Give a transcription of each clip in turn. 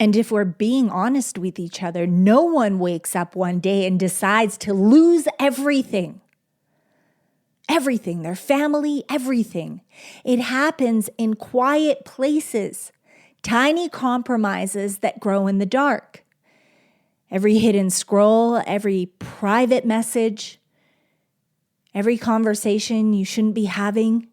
And if we're being honest with each other, no one wakes up one day and decides to lose everything. Everything, their family, everything. It happens in quiet places, tiny compromises that grow in the dark. Every hidden scroll, every private message, every conversation you shouldn't be having,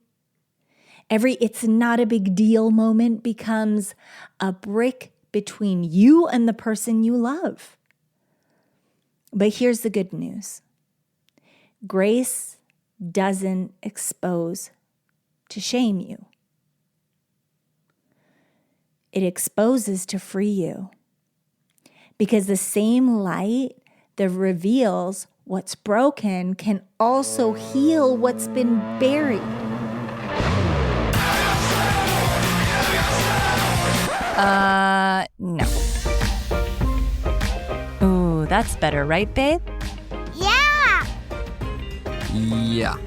every it's not a big deal moment becomes a brick between you and the person you love. But here's the good news. Grace doesn't expose to shame you. It exposes to free you. Because the same light that reveals what's broken can also heal what's been buried. No. Ooh, that's better, right, babe? Yeah! Yeah.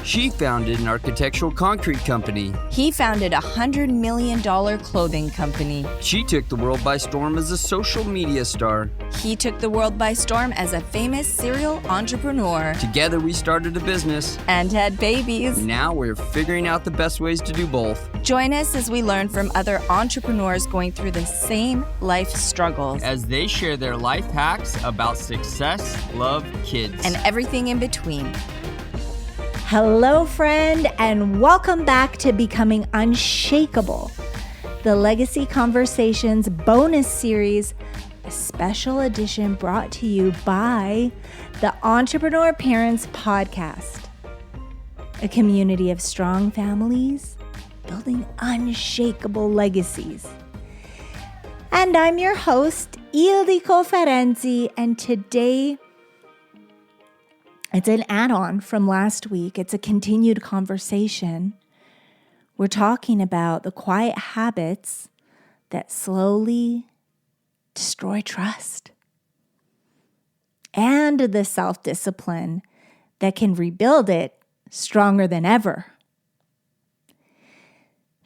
She founded an architectural concrete company. He founded a $100 million clothing company. She took the world by storm as a social media star. He took the world by storm as a famous serial entrepreneur. Together we started a business. And had babies. Now we're figuring out the best ways to do both. Join us as we learn from other entrepreneurs going through the same life struggles. As they share their life hacks about success, love, kids, and everything in between. Hello, friend, and welcome back to Becoming Unshakable, the Legacy Conversations bonus series, a special edition brought to you by the Entrepreneur Parents Podcast, a community of strong families building unshakable legacies. And I'm your host, Ildiko Ferenczi, and today it's an add-on from last week. It's a continued conversation. We're talking about the quiet habits that slowly destroy trust and the self-discipline that can rebuild it stronger than ever.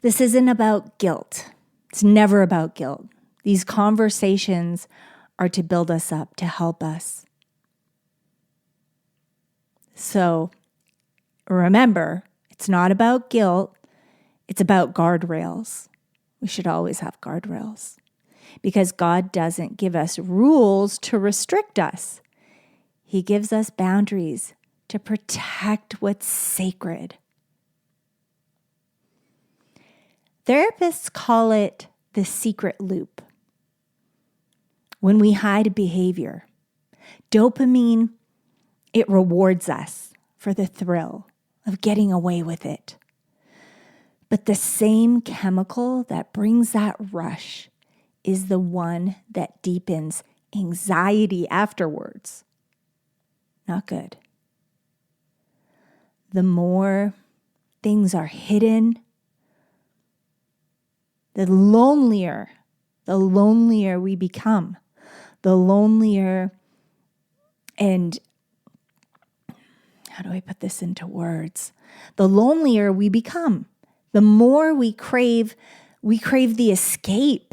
This isn't about guilt. It's never about guilt. These conversations are to build us up, to help us. So remember, it's not about guilt. It's about guardrails. We should always have guardrails because God doesn't give us rules to restrict us. He gives us boundaries to protect what's sacred. Therapists call it the secret loop. When we hide behavior, dopamine, it rewards us for the thrill of getting away with it. But the same chemical that brings that rush is the one that deepens anxiety afterwards. Not good. The more things are hidden, the lonelier we become. The lonelier and how do I put this into words? The lonelier we become, the more we crave the escape.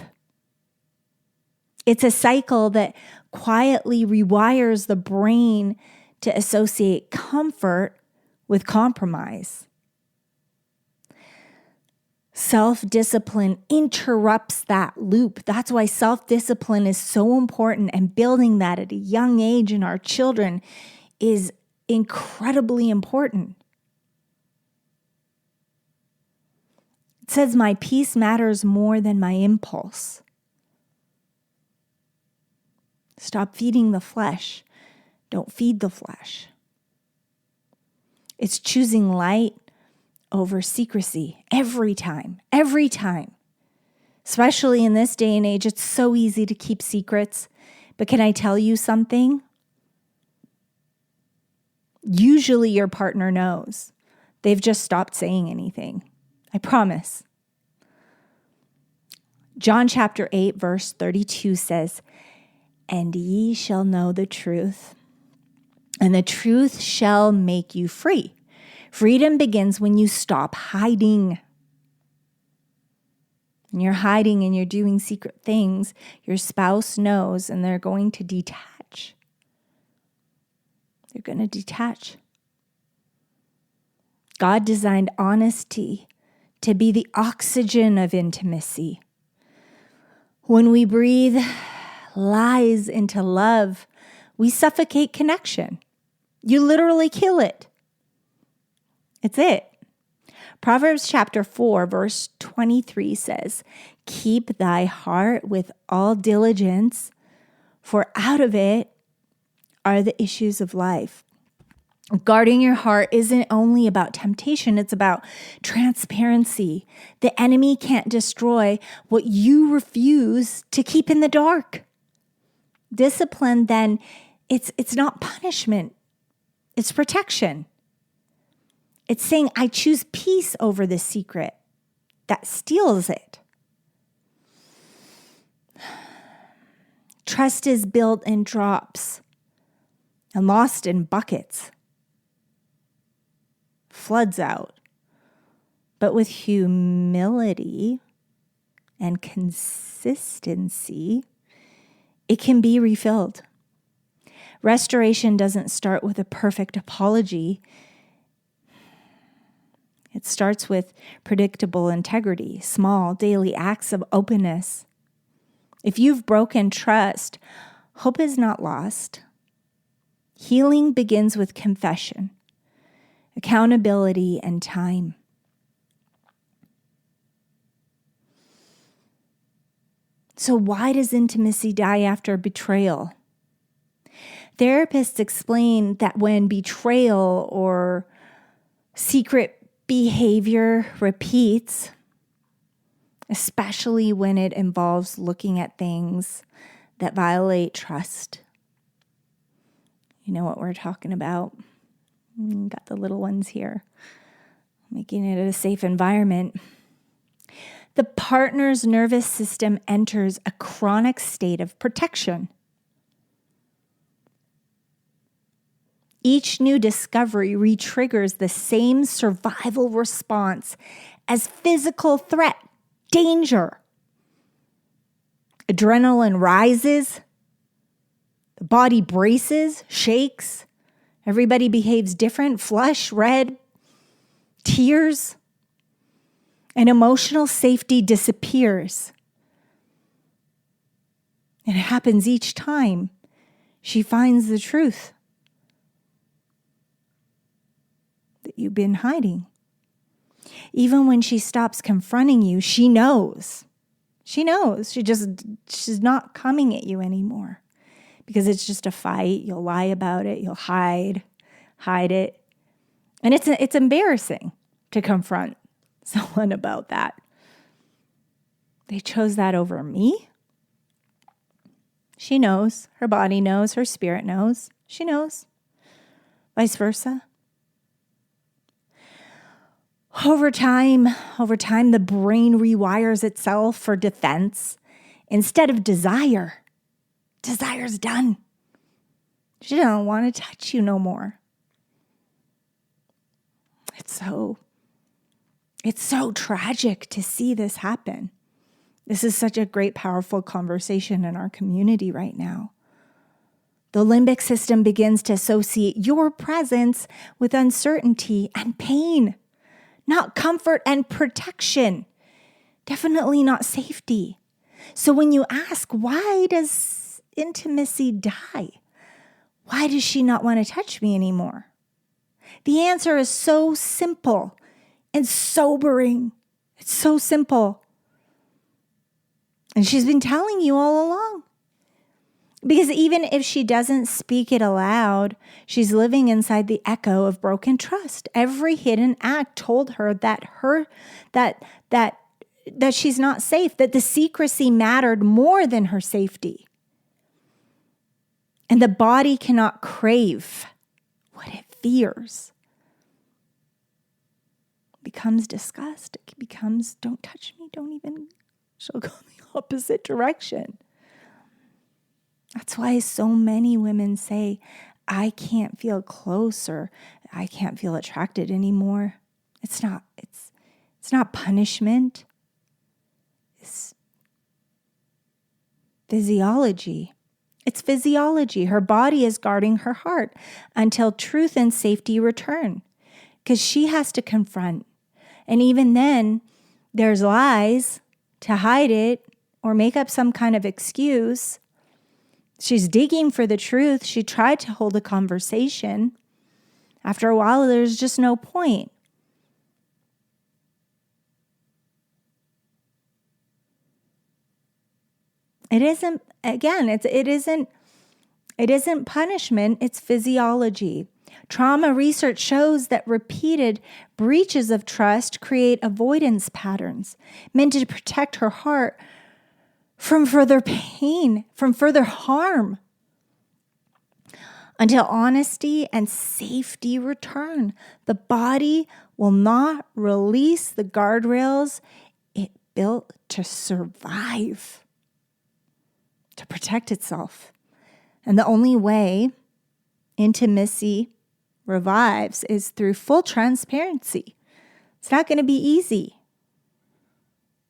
It's a cycle that quietly rewires the brain to associate comfort with compromise. Self-discipline interrupts that loop. That's why self-discipline is so important, and building that at a young age in our children is incredibly important. It says, my peace matters more than my impulse. Stop feeding the flesh. Don't feed the flesh. It's choosing light over secrecy every time. Especially in this day and age, it's so easy to keep secrets. But can I tell you something? Usually your partner knows. They've just stopped saying anything. I promise. John chapter 8, verse 32 says, "And ye shall know the truth, and the truth shall make you free." Freedom begins when you stop hiding. and you're hiding and you're doing secret things, your spouse knows and they're going to detach. They're going to detach. God designed honesty to be the oxygen of intimacy. When we breathe lies into love, we suffocate connection. You literally kill it. It's it. Proverbs chapter 4, verse 23 says, "Keep thy heart with all diligence, for out of it are the issues of life." Guarding your heart isn't only about temptation, it's about transparency. The enemy can't destroy what you refuse to keep in the dark. Discipline, then, it's not punishment, it's protection. It's saying, I choose peace over the secret that steals it. Trust is built in drops and lost in buckets. Floods out. But with humility and consistency, it can be refilled. Restoration doesn't start with a perfect apology. It starts with predictable integrity, small daily acts of openness. If you've broken trust, hope is not lost. Healing begins with confession, accountability, and time. So why does intimacy die after betrayal? Therapists explain that when betrayal or secret behavior repeats, especially when it involves looking at things that violate trust. You know what we're talking about. Got the little ones here. Making it a safe environment. The partner's nervous system enters a chronic state of protection. Each new discovery re-triggers the same survival response as physical threat, danger. Adrenaline rises, the body braces, shakes, everybody behaves different, flush, red, tears, and emotional safety disappears. It happens each time she finds the truth that you've been hiding. Even when she stops confronting you, she knows. She knows. She's not coming at you anymore because it's just a fight. You'll lie about it. You'll hide it. And it's embarrassing to confront someone about that. They chose that over me. She knows. Her body knows. Her spirit knows. She knows. Vice versa. Over time, the brain rewires itself for defense instead of desire. Desire's done. She don't want to touch you no more. It's so tragic to see this happen. This is such a great, powerful conversation in our community right now. The limbic system begins to associate your presence with uncertainty and pain. Not comfort and protection. Definitely not safety. So when you ask, why does intimacy die? Why does she not want to touch me anymore? The answer is so simple and sobering. It's so simple. And she's been telling you all along. Because even if she doesn't speak it aloud, she's living inside the echo of broken trust. Every hidden act told her that she's not safe, that the secrecy mattered more than her safety. And the body cannot crave what it fears. It becomes disgust. It becomes, don't touch me, don't even, she'll go the opposite direction. That's why so many women say, I can't feel close or I can't feel attracted anymore. It's not punishment. is physiology. It's physiology. Her body is guarding her heart until truth and safety return, because she has to confront. And even then, there's lies to hide it or make up some kind of excuse. She's digging for the truth. She tried to hold a conversation. After a while, there's just no point. It isn't, again, it isn't punishment, it's physiology. Trauma research shows that repeated breaches of trust create avoidance patterns meant to protect her heart from further pain, from further harm, until honesty and safety return. The body will not release the guardrails it built to survive, to protect itself. And the only way intimacy revives is through full transparency. It's not going to be easy.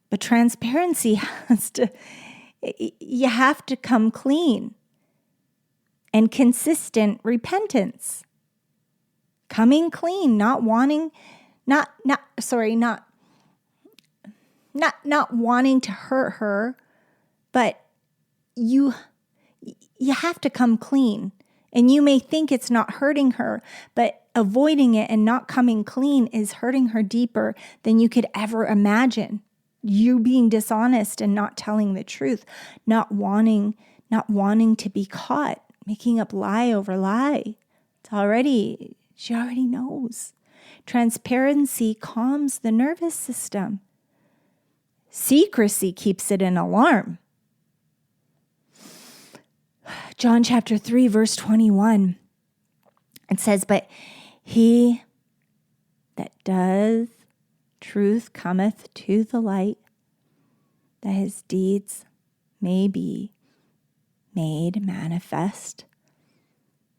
But transparency you have to come clean. And consistent repentance. Coming clean, not wanting to hurt her, but you have to come clean. And you may think it's not hurting her, but avoiding it and not coming clean is hurting her deeper than you could ever imagine. You being dishonest and not telling the truth, not wanting to be caught, making up lie over lie. She already knows. Transparency calms the nervous system. Secrecy keeps it in alarm. John chapter 3, verse 21. It says, but he that does truth cometh to the light, that his deeds may be made manifest,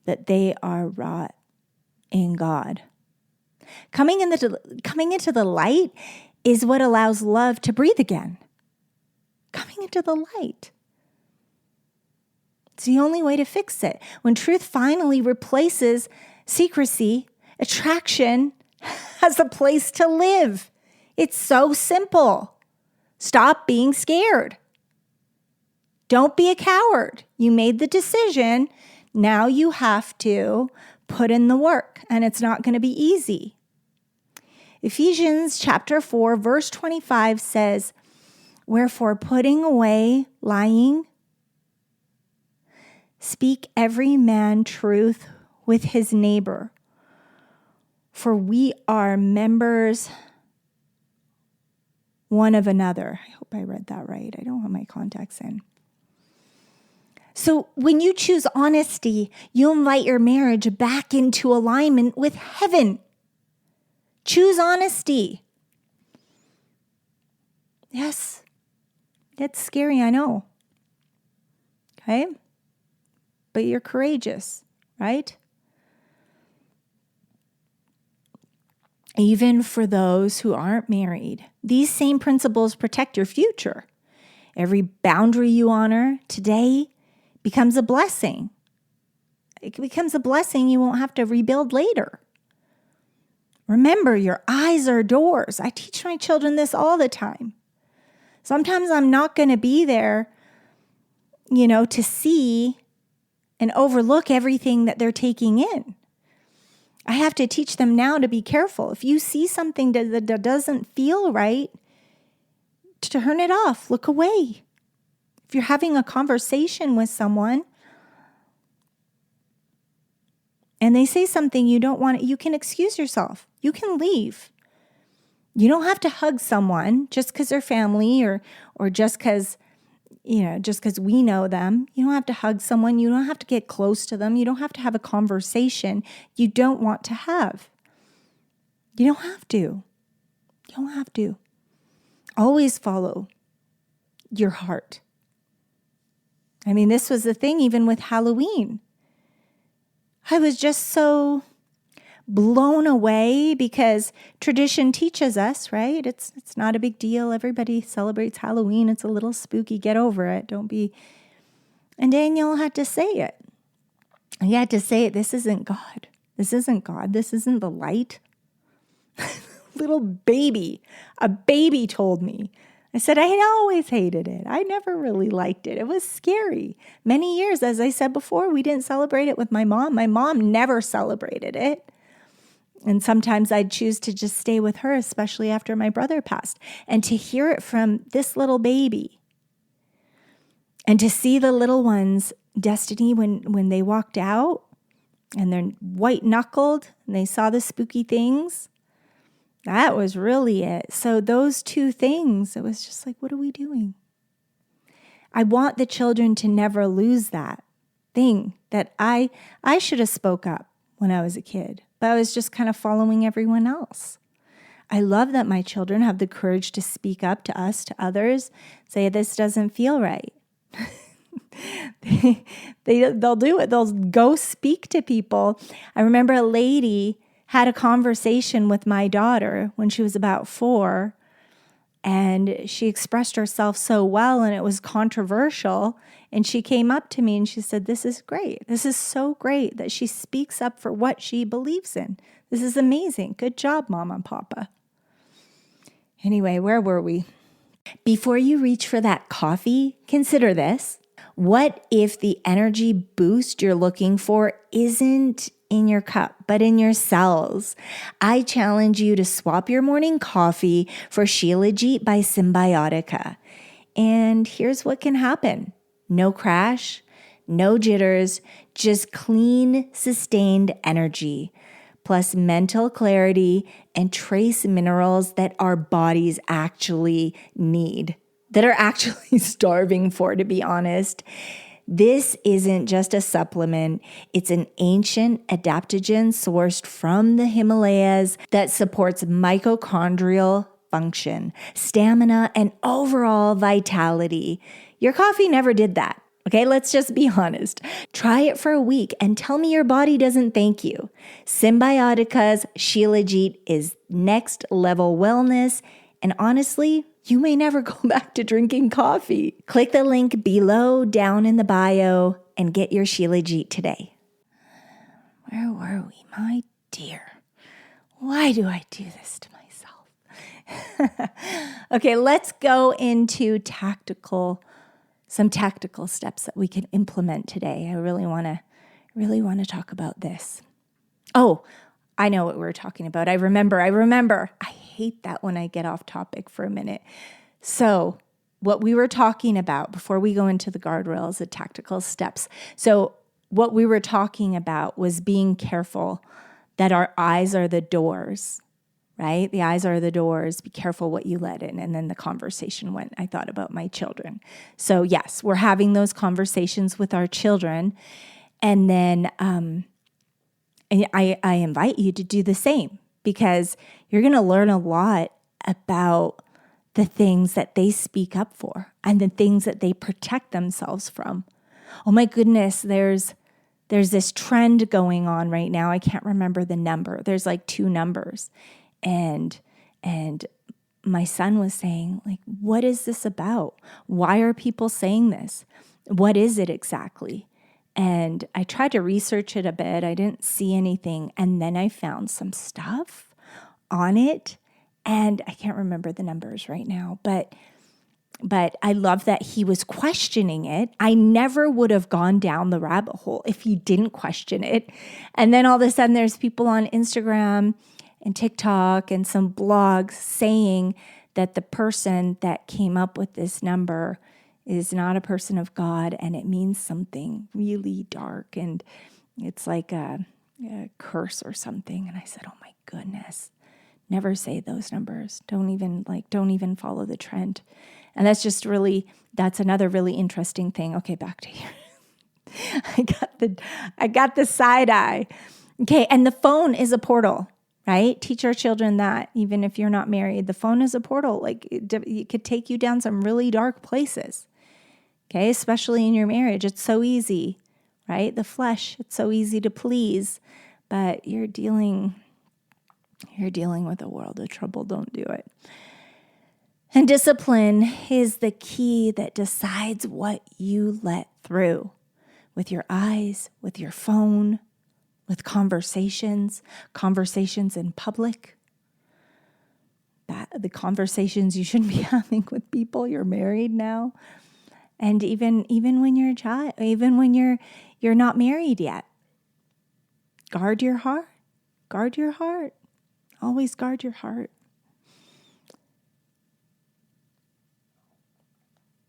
that they are wrought in God. Coming into the light is what allows love to breathe again. Coming into the light. It's the only way to fix it. When truth finally replaces secrecy, attraction has a place to live. It's so simple. Stop being scared. Don't be a coward. You made the decision. Now you have to put in the work, and it's not going to be easy. Ephesians chapter 4, verse 25 says, wherefore putting away lying, speak every man truth with his neighbor, for we are members one of another. I hope I read that right. I don't have my contacts in. So when you choose honesty, you invite your marriage back into alignment with heaven. Choose honesty. Yes, it's scary, I know. Okay? But you're courageous, right? Even for those who aren't married, these same principles protect your future. Every boundary you honor today becomes a blessing. It becomes a blessing you won't have to rebuild later. Remember, your eyes are doors. I teach my children this all the time. Sometimes I'm not going to be there, to see and overlook everything that they're taking in. I have to teach them now to be careful. If you see something that doesn't feel right, turn it off. Look away. If you're having a conversation with someone and they say something you don't want, you can excuse yourself. You can leave. You don't have to hug someone just because they're family or just because we know them. You don't have to hug someone. You don't have to get close to them. You don't have to have a conversation you don't want to have. You don't have to. You don't have to. Always follow your heart. I mean, this was the thing even with Halloween. I was just so blown away because tradition teaches us, right? It's not a big deal. Everybody celebrates Halloween. It's a little spooky. Get over it. Don't be. And Daniel had to say it. He had to say it. This isn't God. This isn't God. This isn't the light. Little baby. A baby told me. I said, I had always hated it. I never really liked it. It was scary. Many years, as I said before, we didn't celebrate it with my mom. My mom never celebrated it. And sometimes I'd choose to just stay with her, especially after my brother passed. And to hear it from this little baby and to see the little ones, Destiny, when they walked out and they're white-knuckled and they saw the spooky things, that was really it. So those two things, it was just like, what are we doing? I want the children to never lose that thing that I should have spoke up when I was a kid, but I was just kind of following everyone else. I love that my children have the courage to speak up to us, to others, say this doesn't feel right. They'll do it. They'll go speak to people. I remember a lady had a conversation with my daughter when she was about 4, and she expressed herself so well, and it was controversial. And she came up to me and she said, this is great. This is so great that she speaks up for what she believes in. This is amazing. Good job, Mama and Papa. Anyway, where were we? Before you reach for that coffee, consider this. What if the energy boost you're looking for isn't in your cup, but in your cells? I challenge you to swap your morning coffee for Shilajit by Symbiotica. And here's what can happen. No crash, no jitters, just clean, sustained energy, plus mental clarity and trace minerals that our bodies actually need, that are actually starving for, to be honest. This isn't just a supplement. It's an ancient adaptogen sourced from the Himalayas that supports mitochondrial function, stamina, and overall vitality. Your coffee never did that. Okay, let's just be honest. Try it for a week and tell me your body doesn't thank you. Symbiotica's Shilajit is next level wellness, and honestly, you may never go back to drinking coffee. Click the link below down in the bio and get your Shilajit today. Where were we, my dear? Why do I do this to myself? Okay, let's go into some tactical steps that we can implement today. I really want to talk about this. Oh, I know what we were talking about. I remember. I hate that when I get off topic for a minute. So what we were talking about before we go into the guardrails, the tactical steps. So what we were talking about was being careful that our eyes are the doors, right? The eyes are the doors. Be careful what you let in. And then the conversation went, I thought about my children. So yes, we're having those conversations with our children. And then I invite you to do the same, because you're going to learn a lot about the things that they speak up for and the things that they protect themselves from. Oh my goodness, there's this trend going on right now. I can't remember the number. There's like 2 numbers. And my son was saying, like, what is this about? Why are people saying this? What is it exactly? And I tried to research it a bit. I didn't see anything. And then I found some stuff on it. And I can't remember the numbers right now, but I love that he was questioning it. I never would have gone down the rabbit hole if he didn't question it. And then all of a sudden there's people on Instagram and TikTok and some blogs saying that the person that came up with this number is not a person of God, and it means something really dark, and it's like a curse or something. And I said, oh my goodness, never say those numbers. Don't even follow the trend. And that's another really interesting thing. Okay, back to here. I got the side eye. Okay, and the phone is a portal, right? Teach our children that, even if you're not married, the phone is a portal. Like it could take you down some really dark places. Okay, especially in your marriage. It's so easy, right? The flesh, it's so easy to please. but you're dealing with a world of trouble. Don't do it. And discipline is the key that decides what you let through with your eyes, with your phone, with conversations in public, the conversations you shouldn't be having with people. You're married now. And even when you're a child, even when you're not married yet, guard your heart. Guard your heart. Always guard your heart.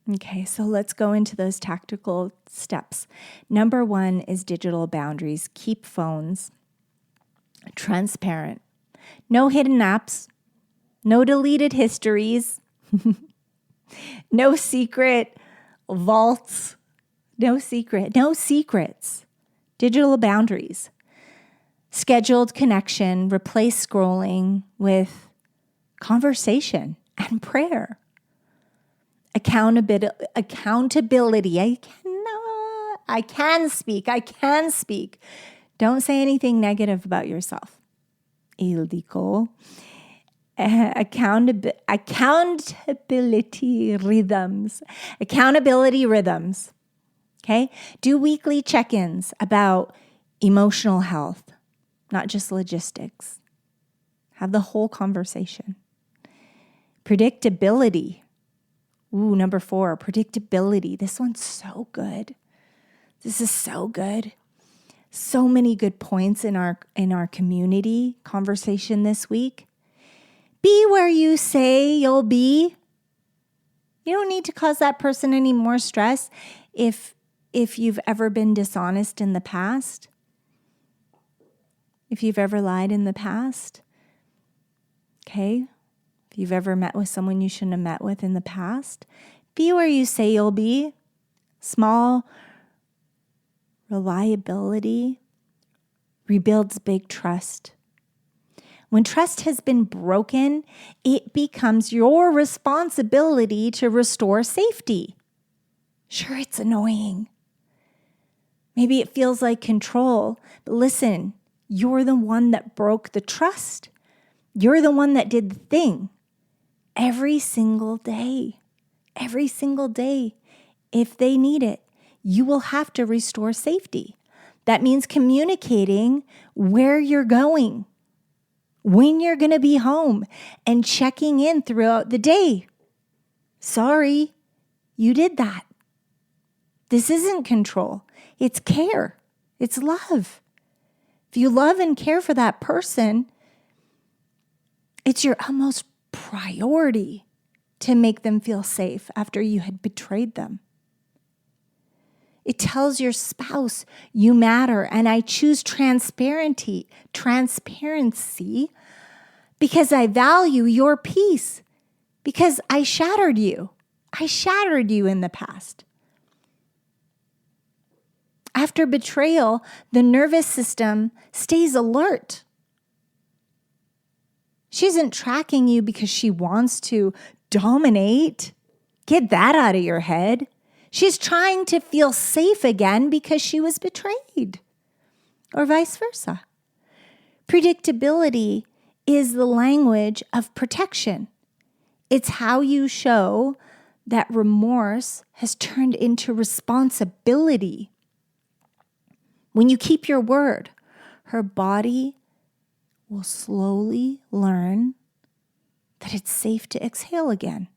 Okay, so let's go into those tactical steps. Number 1 is digital boundaries. Keep phones transparent. No hidden apps. No deleted histories. No secret vaults. No secrets. Digital boundaries. Scheduled connection. Replace scrolling with conversation and prayer. Accountability. I can speak. Don't say anything negative about yourself. Ildiko. Accountability rhythms. Okay? Do weekly check-ins about emotional health, not just logistics. Have the whole conversation. Predictability. Ooh, number 4, predictability. This one's so good. This is so good. So many good points in our community conversation this week. Be where you say you'll be. You don't need to cause that person any more stress if you've ever been dishonest in the past. If you've ever lied in the past. Okay? If you've ever met with someone you shouldn't have met with in the past, be where you say you'll be. Small reliability rebuilds big trust. When trust has been broken, it becomes your responsibility to restore safety. Sure, it's annoying. Maybe it feels like control, but listen, you're the one that broke the trust. You're the one that did the thing. Every single day, if they need it, you will have to restore safety. That means communicating where you're going, when you're going to be home, and checking in throughout the day. Sorry, you did that. This isn't control. It's care. It's love. If you love and care for that person, it's your utmost priority to make them feel safe after you had betrayed them. It tells your spouse you matter, and I choose transparency because I value your peace, because I shattered you. I shattered you in the past. After betrayal, the nervous system stays alert. She isn't tracking you because she wants to dominate. Get that out of your head. She's trying to feel safe again because she was betrayed, or vice versa. Predictability is the language of protection. It's how you show that remorse has turned into responsibility. When you keep your word, her body will slowly learn that it's safe to exhale again.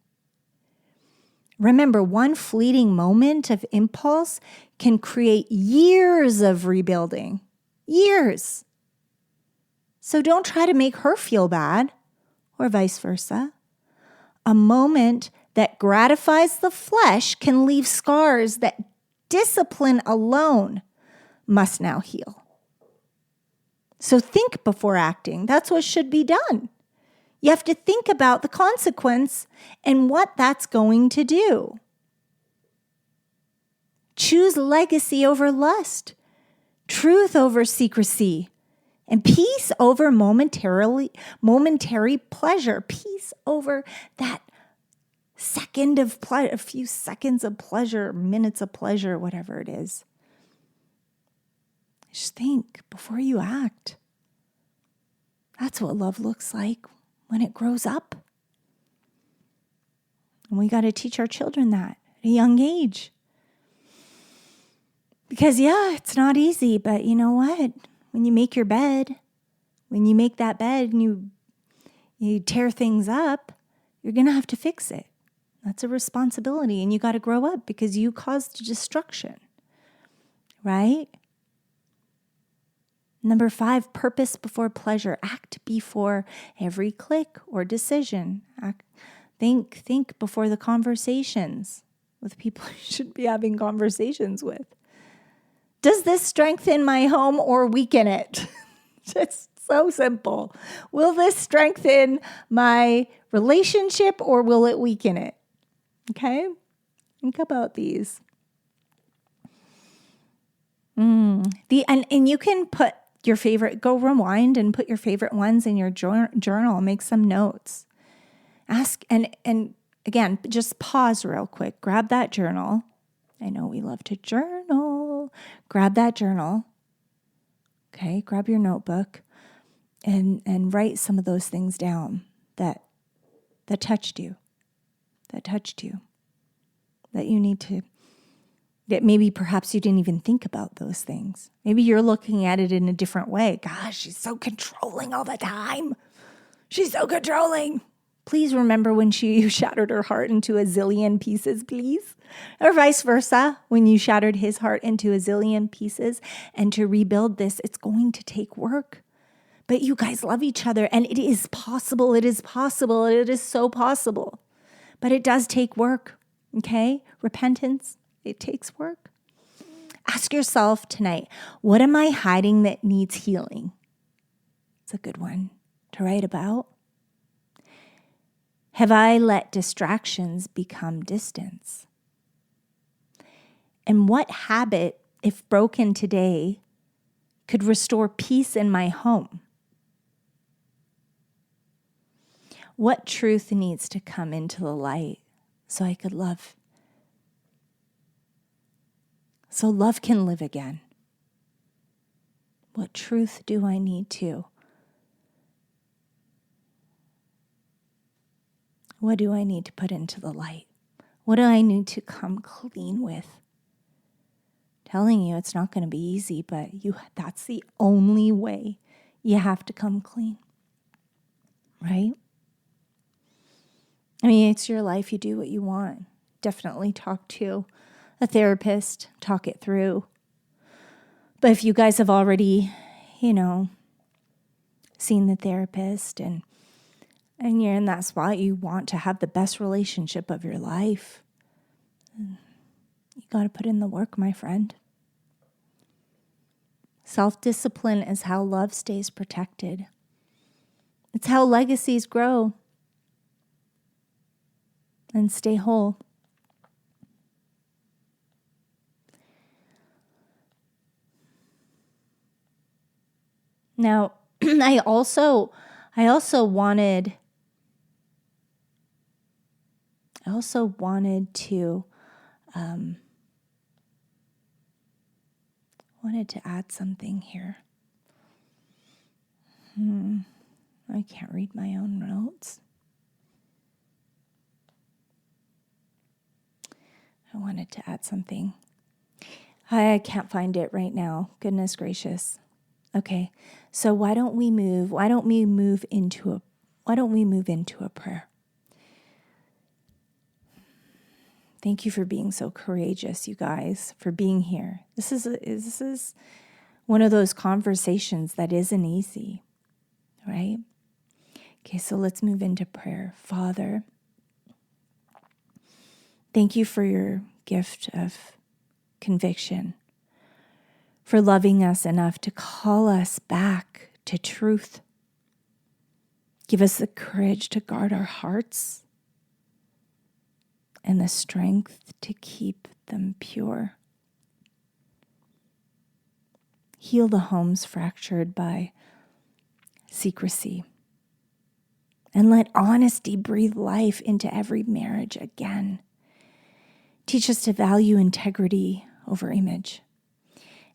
Remember, one fleeting moment of impulse can create years of rebuilding. Years. So don't try to make her feel bad, or vice versa. A moment that gratifies the flesh can leave scars that discipline alone must now heal. So think before acting. That's what should be done. You have to think about the consequence and what that's going to do. Choose legacy over lust, truth over secrecy, and peace over momentary pleasure. Peace over that second of pleasure, a few seconds of pleasure, minutes of pleasure, whatever it is. Just think before you act. That's what love looks like when it grows up. And we got to teach our children that at a young age. Because, it's not easy, but you know what? When you make your bed, when you make that bed and you tear things up, you're going to have to fix it. That's a responsibility, and you got to grow up because you caused destruction, right? Number 5, purpose before pleasure. Act before every click or decision. Think before the conversations with people you should be having conversations with. Does this strengthen my home or weaken it? It's so simple. Will this strengthen my relationship or will it weaken it? Okay? Think about these. And you can put your favorite, go rewind and put your favorite ones in your journal. Make some notes. Ask, and again, just pause real quick. Grab that journal. I know we love to journal. Grab that journal. Okay, grab your notebook and write some of those things down that touched you. That you need to, that maybe perhaps you didn't even think about those things. Maybe you're looking at it in a different way. Gosh, she's so controlling all the time. She's so controlling. Please remember when you shattered her heart into a zillion pieces, please. Or vice versa, when you shattered his heart into a zillion pieces. And to rebuild this, it's going to take work. But you guys love each other, and it is possible. It is possible. It is so possible. But it does take work, okay? Repentance, it takes work. Ask yourself tonight, what am I hiding that needs healing? It's a good one to write about. Have I let distractions become distance? And what habit, if broken today, could restore peace in my home? What truth needs to come into the light so I could love? So love can live again. What truth do I need to? What do I need to put into the light? What do I need to come clean with? Telling you it's not going to be easy, but that's the only way. You have to come clean. Right? I mean, it's your life. You do what you want. Definitely talk to a therapist. Talk it through. But if you guys have already, seen the therapist and you're in that spot, you want to have the best relationship of your life, you got to put in the work, my friend. Self-discipline is how love stays protected. It's how legacies grow and stay whole. Now, I also wanted to add something here. I can't read my own notes. I wanted to add something. I can't find it right now. Goodness gracious. Okay, so why don't we move into a prayer? Thank you for being so courageous, you guys, for being here. This is one of those conversations that isn't easy, right? Okay, so let's move into prayer. Father, thank you for your gift of conviction, for loving us enough to call us back to truth. Give us the courage to guard our hearts and the strength to keep them pure. Heal the homes fractured by secrecy. And let honesty breathe life into every marriage again. Teach us to value integrity over image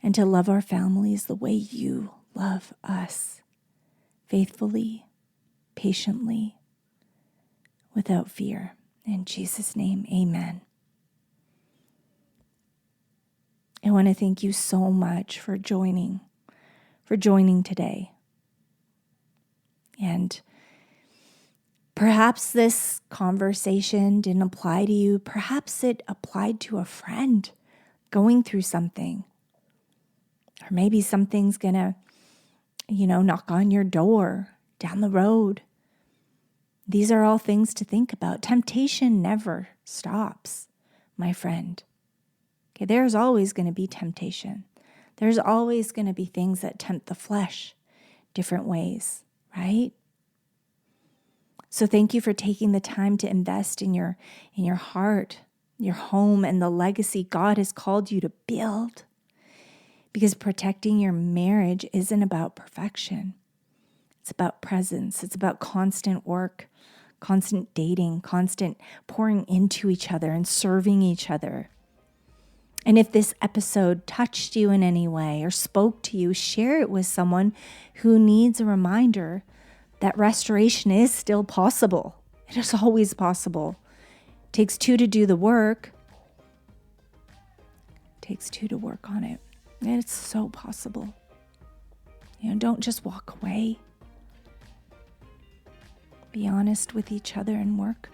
and to love our families the way you love us, faithfully, patiently, without fear. In Jesus' name, amen. I want to thank you so much for joining today. And perhaps this conversation didn't apply to you. Perhaps it applied to a friend going through something. Or maybe something's going to, knock on your door down the road. These are all things to think about. Temptation never stops, my friend. Okay, there's always going to be temptation. There's always going to be things that tempt the flesh different ways, right? So thank you for taking the time to invest in your heart, your home, and the legacy God has called you to build. Because protecting your marriage isn't about perfection. It's about presence. It's about constant work, constant dating, constant pouring into each other and serving each other. And if this episode touched you in any way or spoke to you, share it with someone who needs a reminder that restoration is still possible. It is always possible. It takes two to do the work. It takes two to work on it. And it's so possible. Don't just walk away. Be honest with each other and work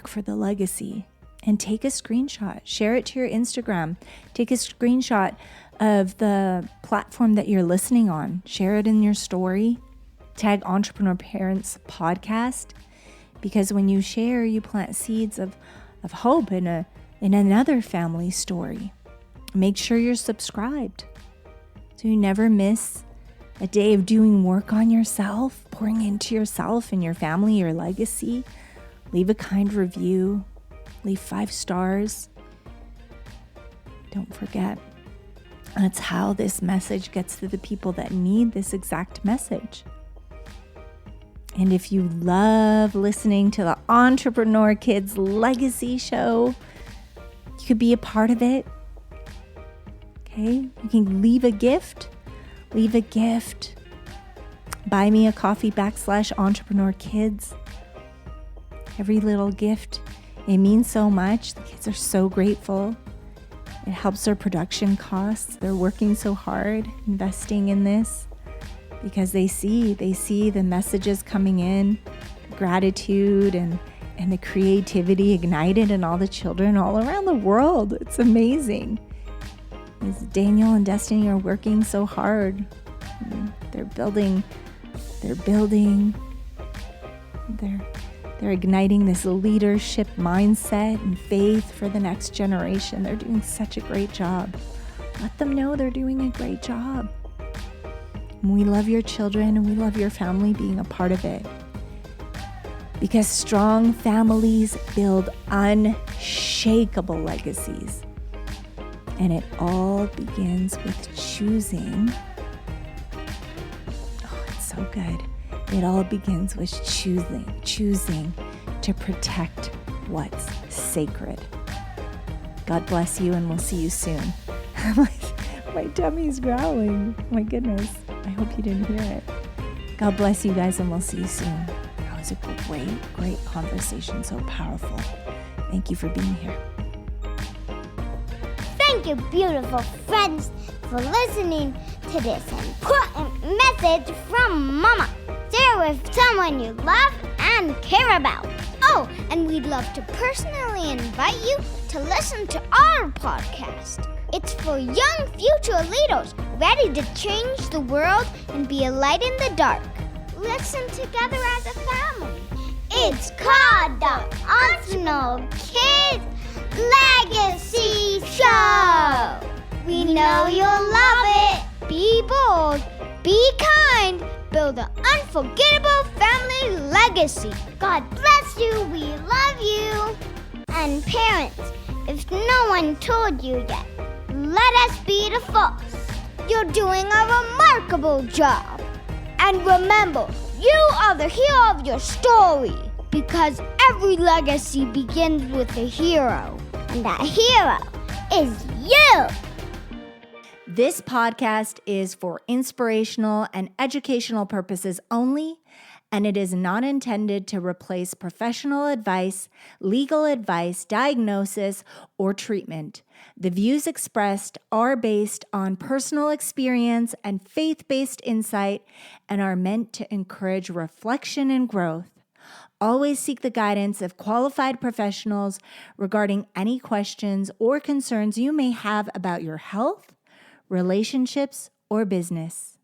for the legacy. And take a screenshot. Share it to your Instagram. Take a screenshot of the platform that you're listening on. Share it in your story. Tag Entrepreneur Parents Podcast. Because when you share, you plant seeds of hope in another family story. Make sure you're subscribed so you never miss a day of doing work on yourself, pouring into yourself and your family, your legacy. Leave a kind review. Leave 5 stars. Don't forget. That's how this message gets to the people that need this exact message. And if you love listening to the Entrepreneur Kids Legacy Show, you could be a part of it. Okay? You can leave a gift. Buy me a coffee /Entrepreneur Kids. Every little gift, it means so much. The kids are so grateful. It helps their production costs. They're working so hard, investing in this because they see the messages coming in, the gratitude and the creativity ignited in all the children all around the world. It's amazing. As Daniel and Destiny are working so hard. They're igniting this leadership mindset and faith for the next generation. They're doing such a great job. Let them know they're doing a great job. And we love your children and we love your family being a part of it. Because strong families build unshakable legacies. And it all begins with choosing. Oh, it's so good. It all begins with choosing to protect what's sacred. God bless you, and we'll see you soon. My tummy's growling. My goodness. I hope you didn't hear it. God bless you guys, and we'll see you soon. That was a great conversation. So powerful. Thank you for being here. Thank you, beautiful friends, for listening to this important message from Mama. Share with someone you love and care about. Oh, and we'd love to personally invite you to listen to our podcast. It's for young future leaders ready to change the world and be a light in the dark. Listen together as a family. It's called the Entrepreneur Kids Legacy Show. We know you'll love it. Be bold, be kind, build an unforgettable family legacy. God bless you. We love you. And parents, if no one told you yet, let us be the first. You're doing a remarkable job. And remember, you are the hero of your story. Because every legacy begins with a hero. And that hero is you. This podcast is for inspirational and educational purposes only, and it is not intended to replace professional advice, legal advice, diagnosis, or treatment. The views expressed are based on personal experience and faith-based insight and are meant to encourage reflection and growth. Always seek the guidance of qualified professionals regarding any questions or concerns you may have about your health, relationships, or business.